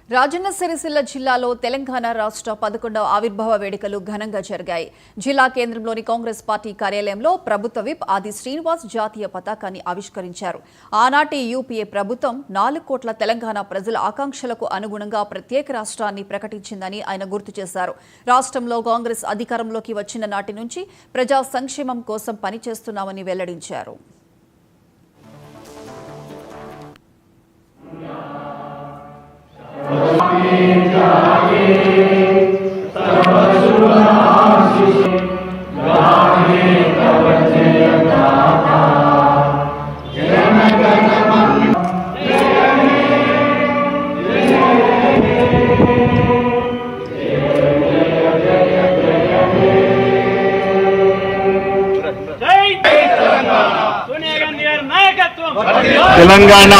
రాజన్న సిరిసిల్ల జిల్లాలో తెలంగాణ రాష్ట్ర 11వ ఆవిర్భావ వేడుకలు ఘనంగా జరిగాయి. జిల్లా కేంద్రంలోని కాంగ్రెస్ పార్టీ కార్యాలయంలో ప్రభుత్వ విప్ ఆది శ్రీనివాస్ జాతీయ పతాకాన్ని ఆవిష్కరించారు. ఆనాటి యూపీఏ ప్రభుత్వం 4 కోట్ల తెలంగాణ ప్రజల ఆకాంక్షలకు అనుగుణంగా ప్రత్యేక రాష్ట్రాన్ని ప్రకటించిందని ఆయన గుర్తు చేశారు. రాష్ట్రంలో కాంగ్రెస్ అధికారంలోకి వచ్చిన నాటి నుంచి ప్రజా సంక్షేమం కోసం పనిచేస్తున్నామని వెల్లడించారు. తెలంగాణ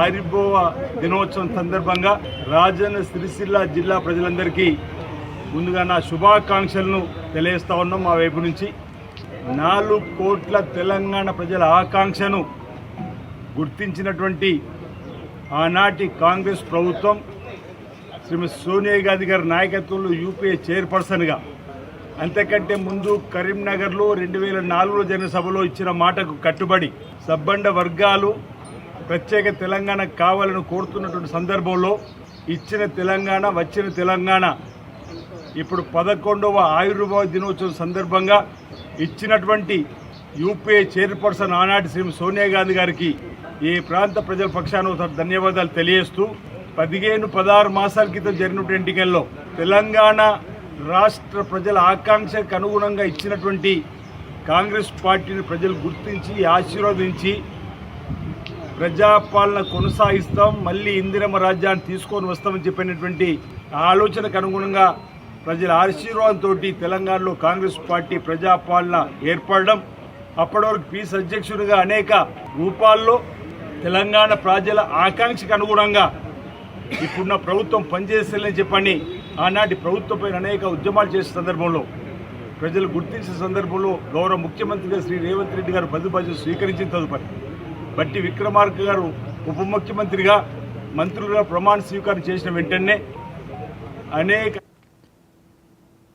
ఆవిర్భావ దినోత్సవం సందర్భంగా రాజన్న సిరిసిల్ల జిల్లా ప్రజలందరికీ ముందుగా నా శుభాకాంక్షలను తెలియజేస్తా ఉన్నాం. మా వైపు నుంచి 4 కోట్ల తెలంగాణ ప్రజల ఆకాంక్షను గుర్తించినటువంటి ఆనాటి కాంగ్రెస్ ప్రభుత్వం శ్రీమతి సోనియా గాంధీ గారి నాయకత్వంలో యూపీఏ చైర్పర్సన్గా, అంతకంటే ముందు కరీంనగర్లో 2004లో జరిగిన సభలో ఇచ్చిన మాటకు కట్టుబడి సబ్బండ వర్గాలు ప్రత్యేక తెలంగాణ కావాలని కోరుతున్నటువంటి సందర్భంలో ఇచ్చిన తెలంగాణ, వచ్చిన తెలంగాణ ఇప్పుడు 11వ ఆవిర్భావ దినోత్సవం సందర్భంగా ఇచ్చినటువంటి యూపీఏ చైర్పర్సన్ ఆనాటి శ్రీమతి సోనియా గాంధీ గారికి ఈ ప్రాంత ప్రజల పక్షాన ధన్యవాదాలు తెలియజేస్తూ 15-16 మాసాల క్రితం జరిగినటువంటి ఎన్నికల్లో తెలంగాణ రాష్ట్ర ప్రజల ఆకాంక్షకు అనుగుణంగా ఇచ్చినటువంటి కాంగ్రెస్ పార్టీని ప్రజలు గుర్తించి ఆశీర్వదించి ప్రజాపాలన కొనసాగిస్తాం, మళ్ళీ ఇందిరమ్మ రాజ్యాన్ని తీసుకొని వస్తామని చెప్పినటువంటి ఆలోచనకు అనుగుణంగా ప్రజల ఆశీర్వాదంతో తెలంగాణలో కాంగ్రెస్ పార్టీ ప్రజాపాలన ఏర్పడడం, అప్పటి వరకు పీస్ అధ్యక్షుడిగా అనేక రూపాల్లో తెలంగాణ ప్రజల ఆకాంక్షకు అనుగుణంగా ఇప్పుడున్న ప్రభుత్వం పనిచేసేదని చెప్పని ఆనాటి ప్రభుత్వంపై అనేక ఉద్యమాలు చేసే సందర్భంలో ప్రజలు గుర్తించిన సందర్భంలో గౌరవ ముఖ్యమంత్రిగా శ్రీ రేవంత్ రెడ్డి గారు బాధ్యతలు స్వీకరించిన తదుపరి బట్టి విక్రమార్క గారు ఉప ముఖ్యమంత్రిగా మంత్రులుగా ప్రమాణ స్వీకారం చేసిన వెంటనే అనేక